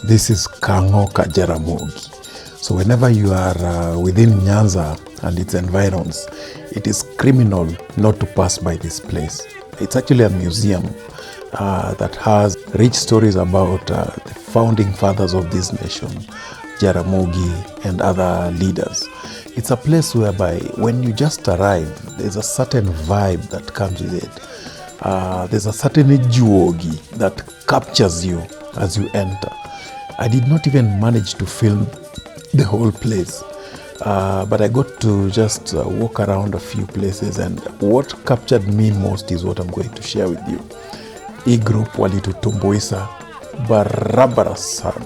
This is Kang'o Ka Jaramogi. So whenever you are within Nyanza and its environs, it is criminal not to pass by this place. It's actually a museum that has rich stories about the founding fathers of this nation, Jaramogi and other leaders. It's a place whereby when you just arrive, there's a certain vibe that comes with it. There's a certain JOWI that captures you as you enter. I did not even manage to film the whole place, but I got to just walk around a few places, and what captured me most is what I'm going to share with you. Hii group walitutumbuisa barabara sana.